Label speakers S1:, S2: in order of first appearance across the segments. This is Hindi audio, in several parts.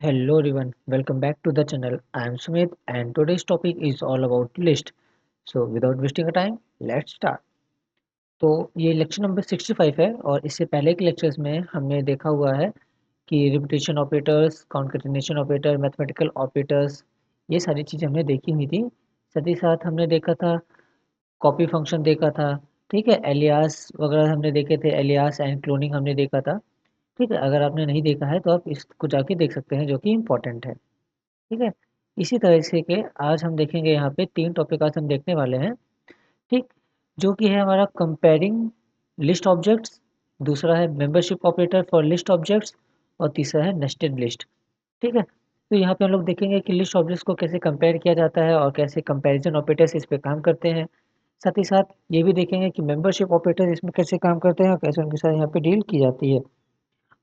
S1: Hello everyone, welcome back to the channel. I am Sumit and today's topic is all about list. So without wasting a time, let's start. तो ये लेक्चर नंबर 65 है और इससे पहले के लेक्चर्स में हमने देखा हुआ है कि repetition operators, concatenation operator, mathematical operators ये सारी चीज़ें हमने देखी हुई थी। साथ ही साथ हमने देखा था कॉपी फंक्शन देखा था, ठीक है, एलियास वगैरह हमने देखे थे, एलियास एंड क्लोनिंग हमने देखा था। ठीक है, अगर आपने नहीं देखा है तो आप इसको जाके देख सकते हैं जो कि इम्पोर्टेंट है। ठीक है, इसी तरह से के आज हम देखेंगे यहाँ पे 3 टॉपिक आज हम देखने वाले हैं। ठीक, जो कि है हमारा कंपेयरिंग लिस्ट ऑब्जेक्ट्स, दूसरा है membership operator for list objects और तीसरा है नेस्टेड लिस्ट। ठीक है, तो यहाँ पे हम लोग देखेंगे कि लिस्ट ऑब्जेक्ट्स को कैसे कंपेयर किया जाता है और कैसे कंपैरिजन ऑपरेटर्स इस पे काम करते हैं। साथ ही साथ ये भी देखेंगे कि मेंबरशिप ऑपरेटर इसमें कैसे काम करते हैं और कैसे उनके साथ यहाँ पे डील की जाती है।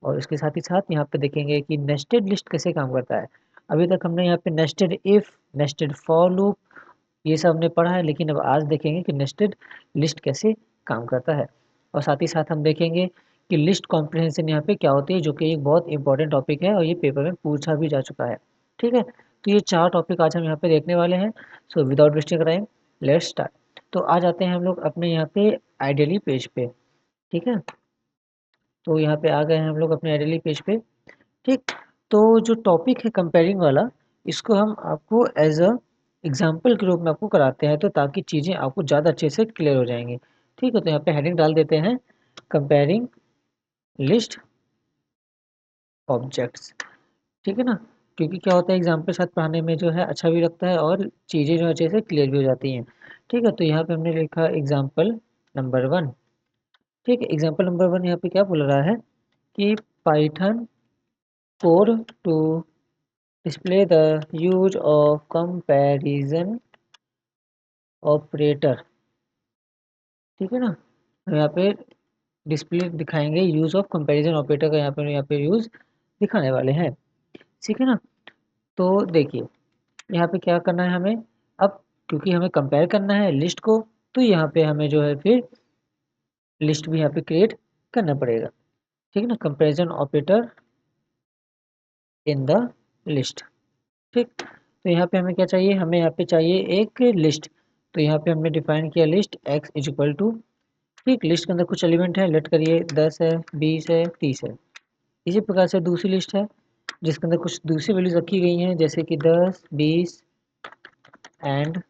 S1: और इसके साथ ही साथ यहाँ पे देखेंगे कि नेस्टेड लिस्ट कैसे काम करता है। अभी तक हमने यहाँ पे nested if, nested for loop ये सब हमने पढ़ा है, लेकिन अब आज देखेंगे कि नेस्टेड लिस्ट कैसे काम करता है। और साथ ही साथ हम देखेंगे कि लिस्ट कॉम्प्रिहेंशन यहाँ पे क्या होती है, जो कि एक बहुत इंपॉर्टेंट टॉपिक है और ये पेपर में पूछा भी जा चुका है। ठीक है, तो ये 4 टॉपिक आज हम यहाँ पे देखने वाले हैं। So without wasting time let's start. तो आ जाते हैं हम लोग अपने यहाँ पे आइडियली पेज पे। ठीक है, तो यहाँ पे आ गए हैं हम लोग अपने आइडियली पेज पे। ठीक, तो जो टॉपिक है कंपेयरिंग वाला, इसको हम आपको एज अ एग्जाम्पल के रूप में आपको कराते हैं, तो ताकि चीज़ें आपको ज़्यादा अच्छे से क्लियर हो जाएंगी। ठीक है, तो यहाँ पे हेडिंग डाल देते हैं कंपेयरिंग लिस्ट ऑब्जेक्ट्स। ठीक है ना, क्योंकि क्या होता है एग्जाम के साथ पढ़ाने में जो है अच्छा भी लगता है और चीज़ें जो अच्छे से क्लियर भी हो जाती हैं। ठीक है, तो यहाँ पे हमने लिखा एग्जाम्पल नंबर 1। ठीक है, एग्जाम्पल नंबर 1 यहाँ पे क्या बोल रहा है कि Python code to display the use of comparison operator। ठीक है ना, हम यहाँ पे डिस्प्ले दिखाएंगे यूज ऑफ कंपैरिजन ऑपरेटर का, यहाँ पे यूज दिखाने वाले हैं। ठीक है ना, तो देखिए यहाँ पे क्या करना है हमें। अब क्योंकि हमें कंपेयर करना है लिस्ट को, तो यहाँ पे हमें जो है फिर लिस्ट भी यहाँ पे क्रिएट करना पड़ेगा। ठीक है ना, comparison operator in the list. ठीक, तो यहाँ पे हमें क्या चाहिए, हमें यहाँ पे चाहिए एक लिस्ट। तो यहाँ पे हमने डिफाइन किया list x is equal to, ठीक, लिस्ट के अंदर कुछ एलिमेंट है, लेट करिए 10 है, 20 है, 30 है। इसी प्रकार से दूसरी लिस्ट है जिसके अंदर कुछ दूसरी वैल्यूज रखी गई हैं, जैसे कि 10, 20 एंड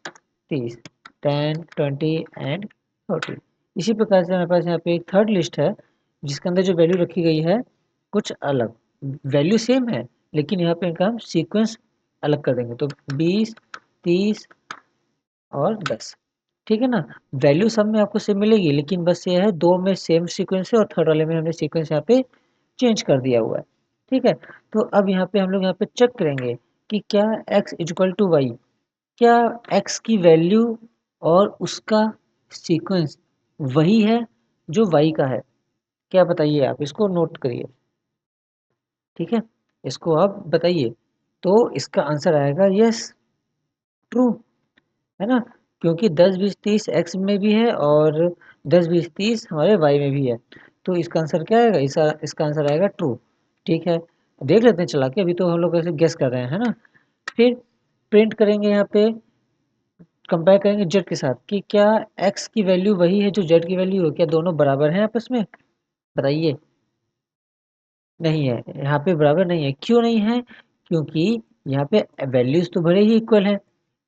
S1: 30, 10, 20 एंड 30। इसी प्रकार से हमारे पास यहाँ पे एक थर्ड लिस्ट है जिसके अंदर जो वैल्यू रखी गई है कुछ अलग, वैल्यू सेम है लेकिन यहाँ पे इनका हम सीक्वेंस अलग कर देंगे। तो 20, 30 और 10। ठीक है ना, वैल्यू सब में आपको सेम मिलेगी, लेकिन बस ये है दो में सेम सीक्वेंस है और थर्ड वाले में हमने सीक्वेंस यहाँ पे चेंज कर दिया हुआ है। ठीक है, तो अब यहाँ पे हम लोग यहाँ पे चेक करेंगे कि क्या x इक्वल टू वाई, क्या x की वैल्यू और उसका सीक्वेंस वही है जो y का है। क्या बताइए, आप इसको नोट करिए। ठीक है, इसको आप बताइए। तो इसका आंसर आएगा यस, ट्रू, है ना, क्योंकि 10, 20, 30 x में भी है और 10, 20, 30 हमारे y में भी है। तो इसका आंसर क्या आएगा, इसका आंसर आएगा ट्रू। ठीक है, देख लेते हैं चला के, अभी तो हम लोग ऐसे गेस कर रहे हैं, है ना। फिर प्रिंट करेंगे यहाँ पे, कंपेयर करेंगे z के साथ कि क्या x की वैल्यू वही है जो z की वैल्यू है, क्या दोनों बराबर हैं आपस में, बताइए। नहीं है, यहाँ पे बराबर नहीं है। क्यों नहीं है, क्योंकि यहाँ पे वैल्यूज तो भले ही इक्वल है,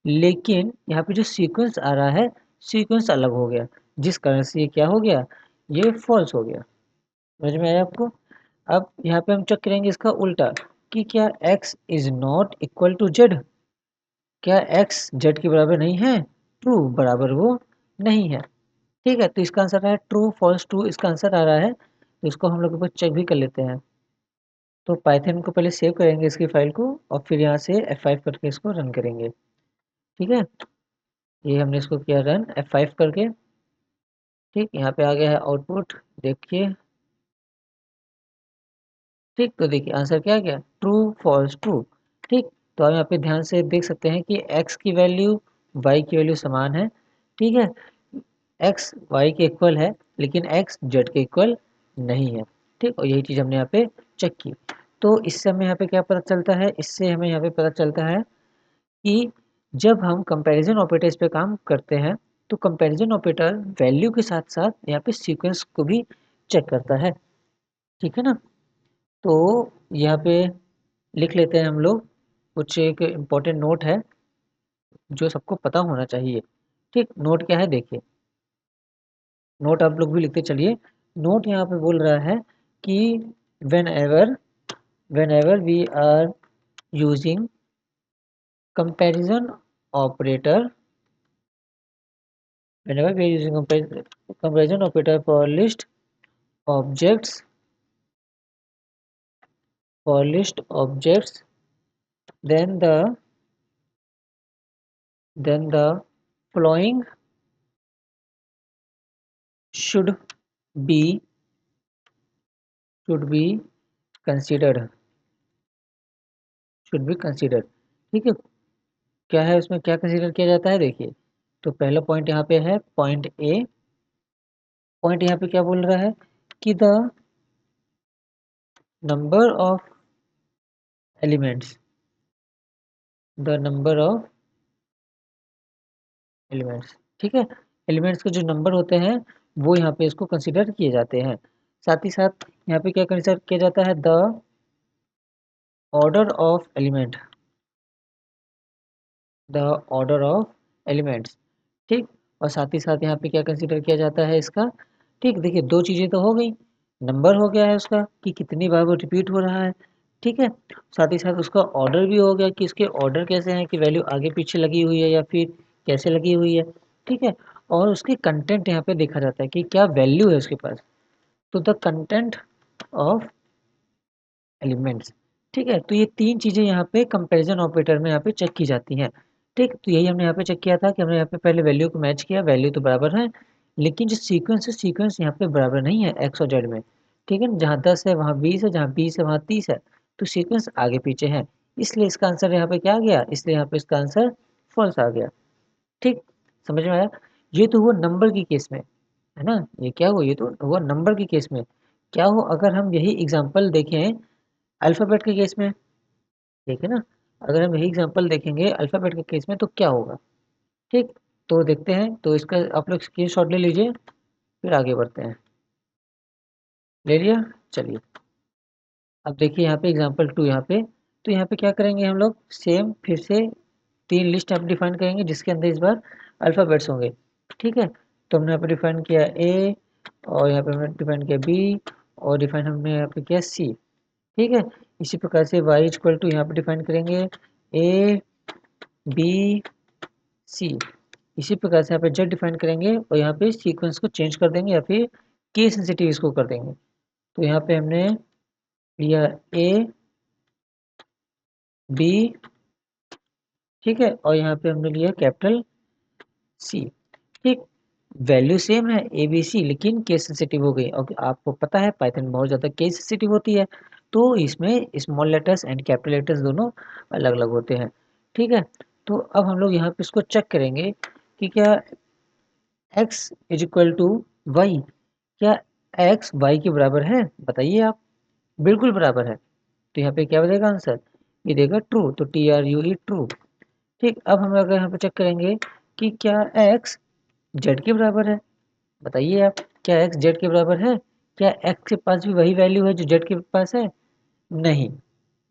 S1: लेकिन यहाँ पे जो सीक्वेंस आ रहा है सीक्वेंस अलग हो गया, जिस कारण से ये क्या हो गया, ये फॉल्स हो गया। समझ में आया आपको। अब यहाँ पे हम चेक करेंगे इसका उल्टा कि क्या x is not equal to z, क्या x जेड के बराबर नहीं है, ट्रू, बराबर वो नहीं है। ठीक है, तो इसका आंसर है ट्रू, फॉल्स, ट्रू इसका आंसर आ रहा है। तो इसको हम लोग एक बार चेक भी कर लेते हैं। तो पाइथन को पहले सेव करेंगे इसकी फाइल को और फिर यहाँ से F5 करके इसको रन करेंगे। ठीक है, ये हमने इसको किया रन F5 करके। ठीक, यहाँ पे आ गया है आउटपुट, देखिए। ठीक, तो देखिए आंसर क्या गया, ट्रू, फॉल्स, ट्रू। ठीक, तो आप यहाँ पे ध्यान से देख सकते हैं कि x की वैल्यू y की वैल्यू समान है। ठीक है, x y के इक्वल है लेकिन x z के इक्वल नहीं है। ठीक, और यही चीज़ हमने यहाँ पे चेक की। तो इससे हमें यहाँ पे क्या पता चलता है, इससे हमें यहाँ पे पता चलता है कि जब हम कंपैरिजन ऑपरेटर्स पे काम करते हैं तो कंपैरिजन ऑपरेटर वैल्यू के साथ साथ यहाँ पे सीक्वेंस को भी चेक करता है, ठीक है ना। तो यहाँ पे लिख लेते हैं हम लोग, कुछ एक इम्पोर्टेंट नोट है जो सबको पता होना चाहिए। ठीक, नोट क्या है देखिए, नोट आप लोग भी लिखते चलिए। नोट यहाँ पे बोल रहा है कि whenever we are using comparison operator, whenever we are using comparison operator objects for list objects, then the following should be should be considered, should be considered। ठीक है, क्या है उसमें, क्या कंसीडर किया जाता है देखिए। तो पहला पॉइंट यहाँ पे है पॉइंट ए, पॉइंट यहाँ पे क्या बोल रहा है कि the number of elements, the number of elements, ठीक है, एलिमेंट्स के जो नंबर होते हैं वो यहाँ पे इसको कंसिडर किए जाते हैं। साथ ही साथ यहाँ पे क्या कंसिडर किया जाता है, the order of element, the order of elements, ठीक। और साथ ही साथ यहाँ पे क्या कंसिडर किया जाता है इसका, ठीक, देखिए दो चीज़ें तो हो गई, नंबर हो गया है उसका कि कितनी बार वो रिपीट हो रहा है, ठीक है, साथ ही साथ उसका ऑर्डर भी हो गया कि इसके ऑर्डर कैसे हैं, कि वैल्यू आगे पीछे लगी हुई है या फिर कैसे लगी हुई है, ठीक है। और उसके कंटेंट यहाँ पे देखा जाता है कि क्या वैल्यू है उसके पास, तो द कंटेंट ऑफ एलिमेंट्स, ठीक है। तो ये तीन चीज़ें यहाँ पे कंपैरिजन ऑपरेटर में यहाँ पे चेक की जाती हैं, ठीक। तो यही हमने यहाँ पे चेक किया था कि हमने यहाँ पे पहले वैल्यू को मैच किया, वैल्यू तो बराबर है, लेकिन जो सीक्वेंस है सीक्वेंस यहाँ पे बराबर नहीं है एक्स और जेड में, ठीक है। जहाँ 10 है वहाँ 20 है, जहाँ 20 है वहाँ 30 है, तो सीक्वेंस आगे पीछे है, इसलिए इसका आंसर यहाँ पे क्या आ गया, इसलिए यहाँ पे इसका आंसर फॉल्स आ गया, ठीक। समझ में आया। ये तो हुआ नंबर की केस में, है ना, ये क्या हुआ, ये तो हुआ नंबर की केस में। क्या हो अगर हम यही एग्जाम्पल देखें अल्फ़ाबेट के केस में, ठीक है ना, अगर हम यही एग्जांपल देखेंगे अल्फ़ाबेट के केस में तो क्या होगा, ठीक। तो देखते हैं, तो इसका आप लोग स्क्रीनशॉट ले लीजिए, फिर आगे बढ़ते हैं। ले लिया, चलिए। अब देखिए यहाँ पे एग्जांपल 2 यहाँ पे, तो यहाँ पे क्या करेंगे हम लोग, सेम फिर से 3 लिस्ट आप डिफाइन करेंगे जिसके अंदर इस बार अल्फ़ाबेट्स होंगे, ठीक है। तो हमने यहाँ पे डिफाइन किया ए, और यहाँ पे हमने डिफाइन किया बी, और डिफाइन हमने यहाँ पे किया सी, ठीक है। इसी प्रकार से y इक्वल टू यहाँ पे डिफाइन करेंगे ए बी सी, इसी प्रकार से यहाँ पे z डिफाइन करेंगे और यहाँ पे सीक्वेंस को चेंज कर देंगे या फिर केस सेंसिटिव इसको कर देंगे। तो यहाँ पे हमने लिया ए बी, ठीक है, और यहाँ पे हमने लिया कैपिटल सी, ठीक। वैल्यू सेम है ए बी सी, लेकिन केस सेंसिटिव हो गई, और आपको पता है पाइथन बहुत ज़्यादा केस सेंसिटिव होती है, तो इसमें small letters and capital letters दोनों अलग अलग होते हैं, ठीक है। तो अब हम लोग यहाँ पे इसको चेक करेंगे कि क्या x is equal to y, क्या x y के बराबर है, बताइए आप। बिल्कुल बराबर है, तो यहाँ पे क्या देगा आंसर, ये देगा ट्रू, तो T R you E true, ठीक। अब हम अगर यहाँ पे चेक करेंगे कि क्या x z के बराबर है, बताइए आप, क्या x z के बराबर है, क्या x के पास भी वही वैल्यू है जो z के पास है, नहीं,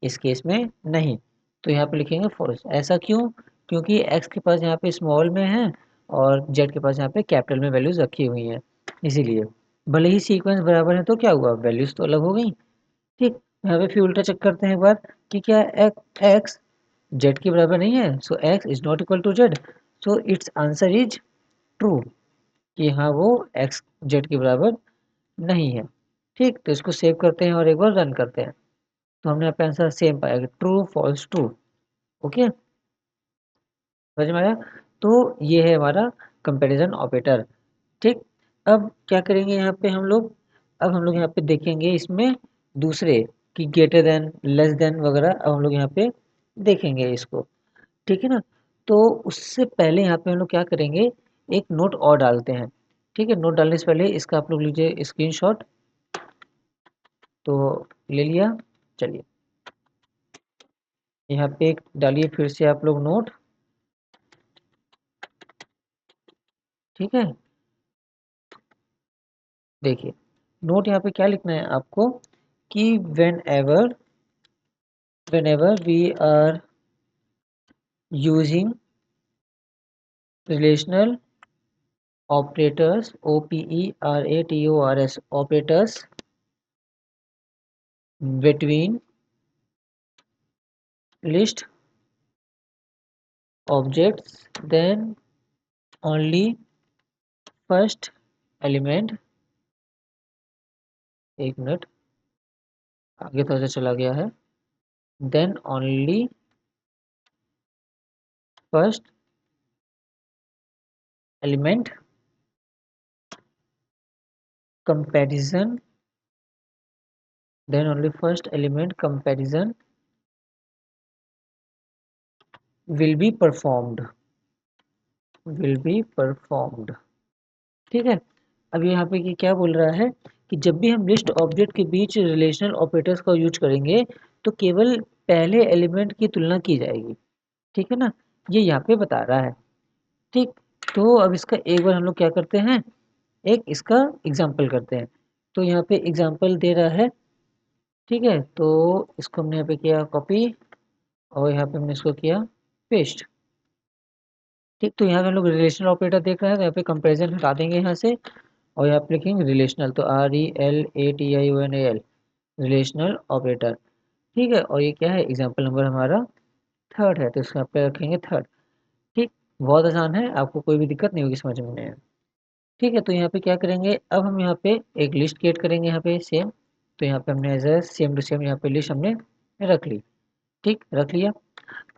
S1: इस केस में नहीं, तो यहाँ पे लिखेंगे फॉल्स। ऐसा क्यों, क्योंकि x के पास यहाँ पे स्मॉल में है और z के पास यहाँ पे कैपिटल में वैल्यूज रखी हुई हैं, इसीलिए। भले ही सीक्वेंस बराबर है तो क्या हुआ, वैल्यूज तो अलग हो गई, ठीक। यहाँ पे फिर उल्टा चेक करते हैं एक बार कि क्या x z के बराबर नहीं है, so x is not equal to z, so it's answer is true, कि हाँ वो x z के बराबर नहीं है, ठीक। तो इसको सेव करते हैं और एक बार रन करते हैं, तो हमने यहाँ पे आंसर सेम पाया, ट्रू फॉल्स ट्रू, ओके, समझ में आया। तो ये है हमारा कंपैरिजन ऑपरेटर, ठीक। अब क्या करेंगे यहाँ पे हम लोग, अब हम लोग यहाँ पे देखेंगे इसमें दूसरे कि ग्रेटर देन लेस देन वगैरह, अब हम लोग यहाँ पे देखेंगे इसको, ठीक है ना। तो उससे पहले यहाँ पे हम लोग क्या करेंगे, एक नोट और डालते हैं, ठीक है। नोट डालने से पहले इसका आप लोग लीजिए स्क्रीनशॉट, तो ले लिया, चलिए। यहाँ पे एक डालिए फिर से आप लोग नोट, ठीक है। देखिए नोट यहाँ पे क्या लिखना है आपको कि whenever we are using relational operators, operators, operators between list objects, then only first element, एक मिनट आगे थोड़ा सा चला गया है, then only first element comparison, then only first element comparison will be performed, will be performed, ठीक है। अब यहाँ पे कि क्या बोल रहा है कि जब भी हम लिस्ट ऑब्जेक्ट के बीच रिलेशनल ऑपरेटर्स का यूज करेंगे तो केवल पहले एलिमेंट की तुलना की जाएगी, ठीक है ना, ये यहाँ पे बता रहा है, ठीक। तो अब इसका एक बार हम लोग क्या करते हैं, एक इसका एग्जाम्पल करते हैं। तो यहाँ पे एग्जाम्पल दे रहा है, ठीक है। तो इसको हमने यहाँ पे किया कॉपी और यहाँ पे हमने इसको किया पेस्ट, ठीक। तो यहाँ पे हम लोग रिलेशनल ऑपरेटर देख रहे हैं, तो यहाँ पे कंपेरिजन हटा देंगे यहाँ से और यहाँ पे लिखेंगे रिलेशनल, तो RELATIONAL, रिलेशनल ऑपरेटर, ठीक है। और ये क्या है, एग्जाम्पल नंबर हमारा थर्ड है, तो इसको यहाँ पे रखेंगे थर्ड, ठीक। बहुत आसान है, आपको कोई भी दिक्कत नहीं होगी समझ में, ठीक है। तो यहाँ पे क्या करेंगे, अब हम यहाँ पे एक लिस्ट क्रिएट करेंगे यहाँ पे सेम, तो यहाँ पे हमने as a same to same यहाँ पे लिस्ट हमने रख ली, ठीक, रख लिया।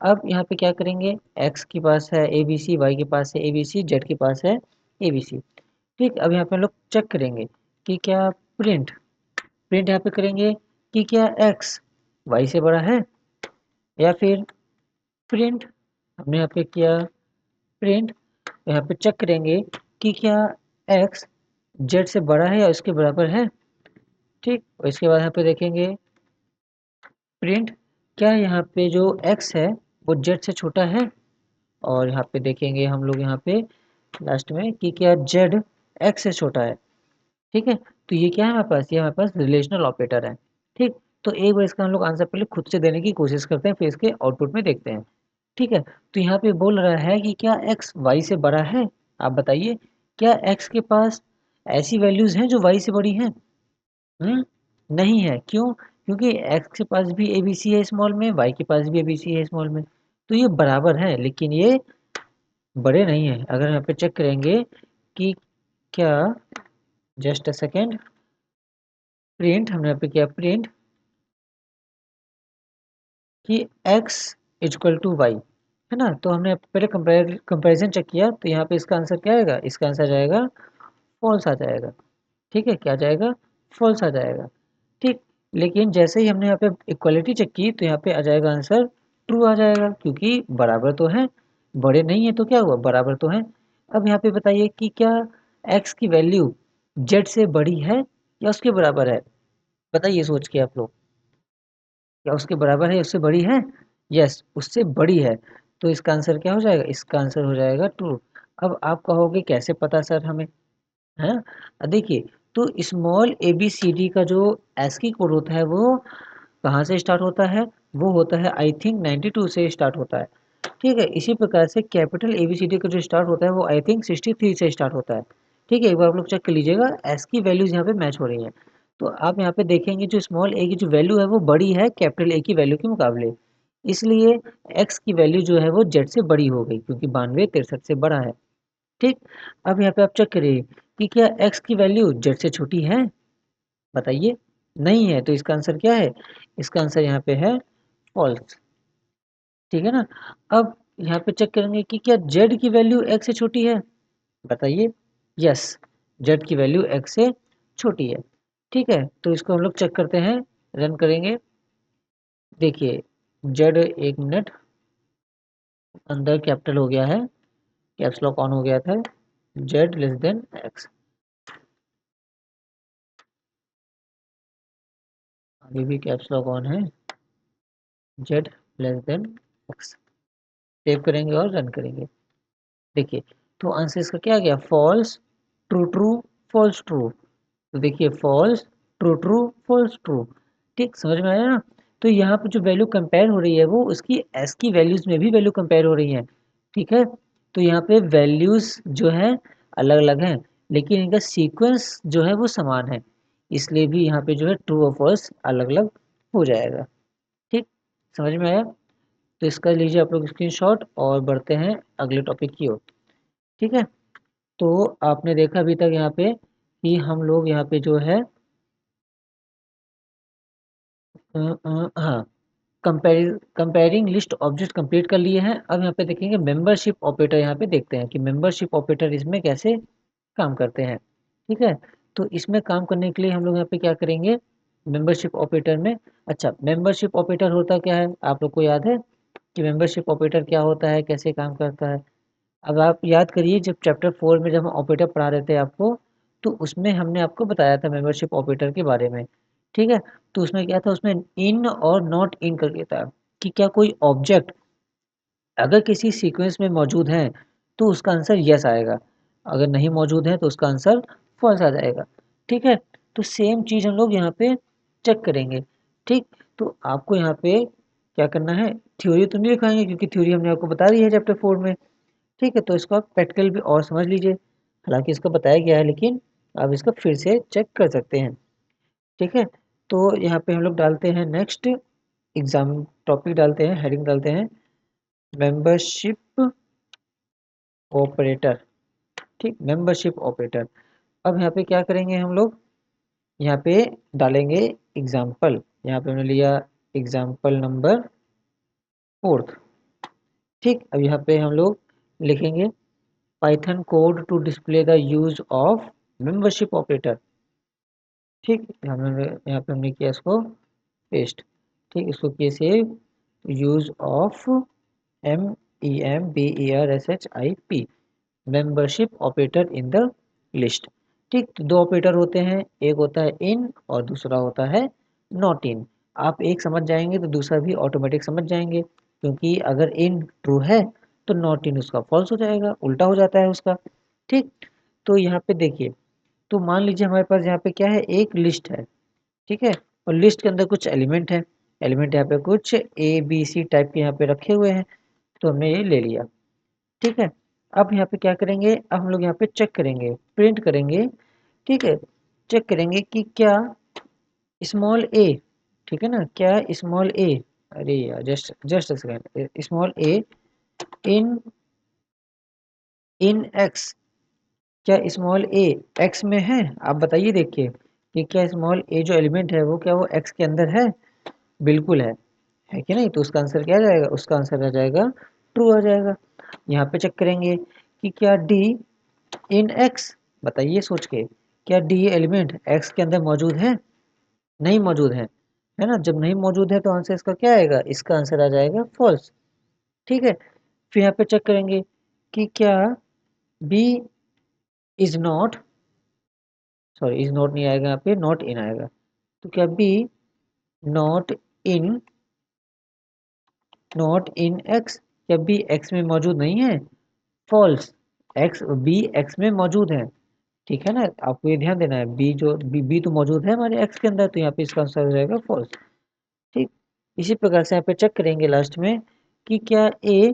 S1: अब यहाँ पे क्या करेंगे, x के पास है ABC, y के पास है ABC, z के पास है ABC, ठीक। अब यहाँ पे हम लोग चेक करेंगे कि क्या प्रिंट प्रिंट यहाँ पे करेंगे कि क्या x y से बड़ा है, या फिर प्रिंट हमने यहाँ पे किया प्रिंट, यहाँ पे चेक करेंगे कि क्या x z से बड़ा है या उसके बराबर है, ठीक। और इसके बाद यहाँ पे देखेंगे प्रिंट क्या यहाँ पे जो x है वो z से छोटा है, और यहाँ पे देखेंगे हम लोग यहाँ पे लास्ट में कि क्या z x से छोटा है, ठीक है। तो ये क्या है हमारे पास, ये हमारे पास रिलेशनल ऑपरेटर है, ठीक। तो एक बार इसका हम लोग आंसर पहले खुद से देने की कोशिश करते हैं, फिर इसके आउटपुट में देखते हैं, ठीक है। तो यहाँ पे बोल रहा है कि क्या x y से बड़ा है, आप बताइए क्या x के पास ऐसी वैल्यूज हैं जो y से बड़ी हैं, नहीं है, क्यों, क्योंकि x के पास भी ABC है स्मॉल में, y के पास भी ABC है स्मॉल में, तो ये बराबर है लेकिन ये बड़े नहीं है। अगर यहाँ पे चेक करेंगे कि क्या, जस्ट अ सेकेंड, प्रिंट हमने यहाँ पे किया प्रिंट कि x इक्वल टू वाई, है ना, तो हमने पहले कंपैरिजन चेक किया, तो यहाँ पे इसका आंसर क्या आएगा, इसका आंसर जाएगा फॉल्स आ जाएगा, ठीक है, क्या जाएगा, फॉल्स आ जाएगा, ठीक। लेकिन जैसे ही हमने यहाँ पे इक्वालिटी चेक की तो यहाँ पे आ जाएगा आंसर ट्रू आ जाएगा, क्योंकि बराबर तो है, बड़े नहीं है तो क्या हुआ, बराबर तो है। अब यहाँ पे बताइए कि क्या x की वैल्यू z से बड़ी है या उसके बराबर है, बताइए सोच के आप लोग, क्या उसके बराबर है, उससे बड़ी है, यस उससे बड़ी है, तो इसका आंसर क्या हो जाएगा, इसका आंसर हो जाएगा ट्रू। अब आप कहोगे कैसे पता सर हमें, है, देखिए, तो स्मॉल ABCD का जो ASCII कोड होता है वो कहाँ से स्टार्ट होता है, वो होता है आई थिंक 92 से स्टार्ट होता है, ठीक है। इसी प्रकार से कैपिटल ABCD का जो स्टार्ट होता है वो आई थिंक 63 से स्टार्ट होता है, ठीक है। एक बार आप लोग चेक कर लीजिएगा, ASCII वैल्यूज यहाँ पे मैच हो रही हैं, तो आप यहाँ पे देखेंगे जो स्मॉल a की जो वैल्यू है वो बड़ी है कैपिटल A की वैल्यू के मुकाबले, इसलिए x की वैल्यू जो है वो z से बड़ी हो गई, क्योंकि 92 63 से बड़ा है, ठीक। अब यहाँ पे आप चेक करिए कि क्या x की वैल्यू z से छोटी है, बताइए, नहीं है, तो इसका आंसर क्या है, इसका आंसर यहाँ पे है फॉल्स, ठीक है ना। अब यहाँ पे चेक करेंगे कि क्या z की वैल्यू x से छोटी है, बताइए, यस z की वैल्यू x से छोटी है, ठीक है। तो इसको हम लोग चेक करते हैं, रन करेंगे, देखिए z, एक मिनट, अंदर कैपिटल हो गया है, कैप्स लॉक ऑन हो गया था, z लेस देन x, अभी भी कैप्स लॉक ऑन है, z less than x। Save करेंगे और रन करेंगे। देखिए तो आंसर इसका क्या आ गया, false true true false true. तो देखिए false true true false true. ठीक, समझ में आया ना। तो यहाँ पे जो वैल्यू कंपेयर हो रही है वो उसकी एस की वैल्यूज में भी वैल्यू कंपेयर हो रही है। ठीक है, तो यहाँ पे वैल्यूज जो है अलग अलग हैं लेकिन इनका सीक्वेंस जो है वो समान है, इसलिए भी यहाँ पे जो है ट्रू और फॉल्स अलग अलग हो जाएगा। ठीक, समझ में आया। तो इसका लीजिए आप लोग स्क्रीनशॉट और बढ़ते हैं अगले टॉपिक की ओर। ठीक है, तो आपने देखा अभी तक यहाँ पे कि हम लोग यहाँ पे जो है हाँ कंपेयरिंग लिस्ट ऑब्जेक्ट कंप्लीट कर लिए हैं। अब यहाँ पे देखेंगे मेंबरशिप ऑपरेटर, यहाँ पे देखते हैं कि मेंबरशिप ऑपरेटर इसमें कैसे काम करते हैं। ठीक है, तो इसमें काम करने के लिए हम लोग यहाँ पे क्या करेंगे, मेंबरशिप ऑपरेटर में, अच्छा मेंबरशिप ऑपरेटर होता क्या है आप लोग को याद है कि मेंबरशिप ऑपरेटर क्या होता है, कैसे काम करता है। अब आप याद करिए जब चैप्टर 4 में जब हम ऑपरेटर पढ़ा रहे थे आपको, तो उसमें हमने आपको बताया था मेंबरशिप ऑपरेटर के बारे में। ठीक है, तो उसमें क्या था, उसमें इन और नॉट इन करके था कि क्या कोई ऑब्जेक्ट अगर किसी सीक्वेंस में मौजूद है तो उसका आंसर यस आएगा, अगर नहीं मौजूद है तो उसका आंसर फॉल्स आ जाएगा। ठीक है, तो सेम चीज़ हम लोग यहाँ पे चेक करेंगे। ठीक, तो आपको यहाँ पे क्या करना है, थ्योरी तो नहीं लिखाएंगे क्योंकि थ्योरी हमने आपको बता दी है चैप्टर 4 में। ठीक है, तो इसको आप प्रैक्टिकल भी और समझ लीजिए, हालांकि इसका बताया गया है लेकिन आप इसको फिर से चेक कर सकते हैं। ठीक है, तो यहाँ पे हम लोग डालते हैं नेक्स्ट एग्जाम टॉपिक, डालते हैं हेडिंग, डालते हैं मेंबरशिप ऑपरेटर। ठीक, मेंबरशिप ऑपरेटर। अब यहाँ पे क्या करेंगे हम लोग, यहाँ पे डालेंगे एग्जाम्पल, यहाँ पे हमने लिया एग्जाम्पल नंबर 4। ठीक, अब यहाँ पे हम लोग लिखेंगे Python code to display the use of membership operator. ठीक, हमने यहाँ पे हमने किया इसको पेस्ट। ठीक, इसको किए save, use of MEMBERSHIP membership operator in the list. ठीक, तो दो ऑपरेटर होते हैं, एक होता है इन और दूसरा होता है नॉट इन। आप एक समझ जाएंगे तो दूसरा भी ऑटोमेटिक समझ जाएंगे, क्योंकि अगर इन ट्रू है तो नॉट इन उसका फॉल्स हो जाएगा, उल्टा हो जाता है उसका। ठीक, तो यहाँ पे देखिए, तो मान लीजिए हमारे पास यहाँ पे क्या है, एक लिस्ट है। ठीक है, और लिस्ट के अंदर कुछ एलिमेंट है, एलिमेंट यहाँ पे कुछ ABC टाइप के यहाँ पे रखे हुए हैं, तो हमने ये ले लिया। ठीक है, अब यहाँ पे क्या करेंगे, अब हम लोग यहाँ पे चेक करेंगे, प्रिंट करेंगे। ठीक है, चेक करेंगे कि क्या स्मॉल ए, ठीक है ना, क्या स्मॉल ए, अरे यार जस्ट जस्ट सेकेंड, स्मॉल ए इन इन एक्स, क्या स्मॉल ए एक्स में है, आप बताइए देखिए कि क्या स्मॉल ए जो एलिमेंट है वो क्या वो एक्स के अंदर है, बिल्कुल है कि नहीं, तो उसका आंसर क्या आ जाएगा, उसका आंसर आ जाएगा ट्रू आ जाएगा। यहाँ पे चेक करेंगे कि क्या डी इन एक्स, बताइए सोच के, क्या डी एलिमेंट एक्स के अंदर मौजूद है, नहीं मौजूद है ना, जब नहीं मौजूद है तो आंसर इसका क्या आएगा, इसका आंसर आ जाएगा फॉल्स। ठीक है, फिर यहाँ पे चेक करेंगे कि क्या b is not, sorry is not नहीं आएगा, यहाँ पे नॉट इन आएगा, तो क्या बी नॉट इन एक्स, क्या बी एक्स में मौजूद नहीं है, फॉल्स, एक्स बी एक्स में मौजूद है। ठीक है ना, आपको ये ध्यान देना है, बी जो बी तो मौजूद है हमारे एक्स के अंदर, तो यहाँ पे इसका आंसर हो जाएगा फॉल्स। ठीक, इसी प्रकार से यहाँ पे चेक करेंगे लास्ट में कि क्या ए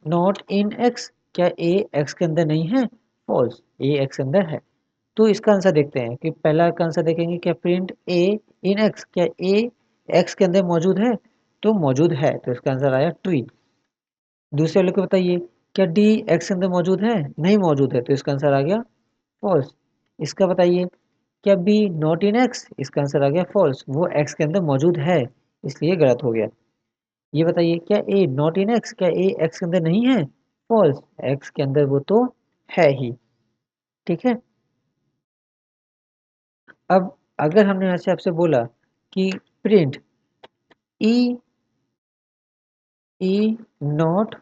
S1: नॉट इन एक्स, क्या ए एक्स के अंदर नहीं है, फॉल्स, ए एक्स के अंदर है। तो इसका आंसर देखते हैं कि पहला का आंसर देखेंगे, क्या प्रिंट ए इन एक्स, क्या ए एक्स के अंदर मौजूद है, तो मौजूद है, तो इसका आंसर आया ट्रू। दूसरे वाले को बताइए, क्या डी एक्स के अंदर मौजूद है, नहीं मौजूद है, तो इसका आंसर आ गया फॉल्स। इसका बताइए, क्या बी नॉट इन एक्स, इसका आंसर आ गया फॉल्स, वो एक्स के अंदर मौजूद है इसलिए गलत हो गया। ये बताइए, क्या ए नॉट इन एक्स, क्या ए एक्स के अंदर नहीं है, फॉल्स, एक्स के अंदर वो तो है ही। ठीक है, अब अगर हमने यहाँ से आपसे बोला कि print E E not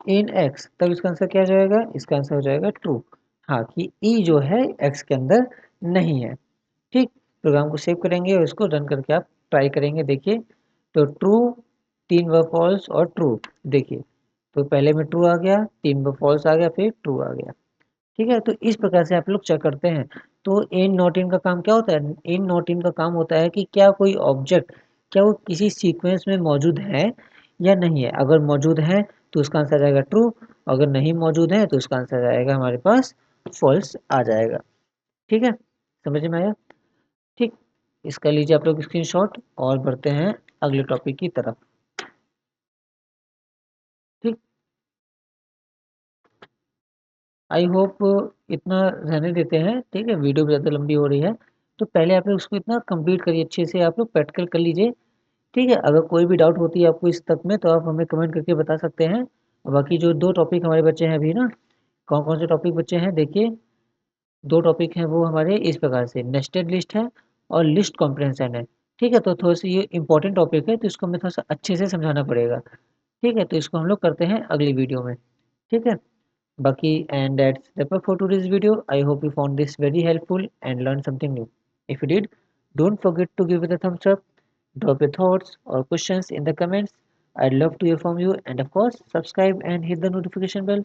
S1: in x, तब इसका आंसर क्या हो जाएगा, इसका आंसर हो जाएगा ट्रू। हाँ, कि ई जो है एक्स के अंदर नहीं है। ठीक, प्रोग्राम को सेव करेंगे और इसको रन करके आप ट्राई करेंगे, देखिए तो ट्रू 3 बार फॉल्स और ट्रू। देखिए, तो पहले में ट्रू आ गया, 3 बार फॉल्स आ गया, फिर ट्रू आ गया। ठीक है, तो इस प्रकार से आप लोग चेक करते हैं। तो इन नॉट इन का काम क्या होता है? इन नॉट इन का काम होता है कि क्या कोई ऑब्जेक्ट, क्या वो किसी सीक्वेंस में मौजूद है या नहीं है। अगर मौजूद है तो उसका आंसर आएगा ट्रू, अगर नहीं मौजूद है तो उसका आंसर आएगा हमारे पास फॉल्स आ जाएगा। ठीक है, समझ में आया? ठीक, इसका लीजिए आप लोग स्क्रीनशॉट और बढ़ते हैं अगले टॉपिक की तरफ। ठीक, आई होप इतना रहने देते हैं। ठीक है, वीडियो भी ज़्यादा लंबी हो रही है, तो पहले आप लोग उसको इतना कंप्लीट करिए, अच्छे से आप लोग प्रैक्टिकल कर लीजिए। ठीक है, अगर कोई भी डाउट होती है आपको इस तक में, तो आप हमें कमेंट करके बता सकते हैं। बाकी जो 2 टॉपिक हमारे बच्चे हैं अभी ना, कौन कौन से टॉपिक बच्चे हैं देखिए। 2 टॉपिक हैं वो हमारे इस प्रकार से, नेस्टेड लिस्ट है और लिस्ट कॉम्प्रिहेंशन है। ठीक है, तो थोड़ा सा ये इंपॉर्टेंट टॉपिक है, तो इसको हमें थोड़ा सा अच्छे से समझाना पड़ेगा। ठीक है, तो इसको हम लोग करते हैं अगली वीडियो में। ठीक है, बाकी and that's that for today's video. I hope you found this very helpful and learn something new. If you did, don't forget to give it a thumbs up, drop your thoughts or questions in the comments. I'd love to hear from you, and of course, subscribe and hit the notification bell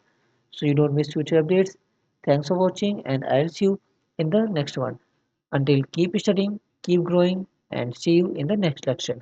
S1: so you don't miss future updates. Thanks for watching, and I'll see you in the next one. Until, keep studying, keep growing, and see you in the next lecture.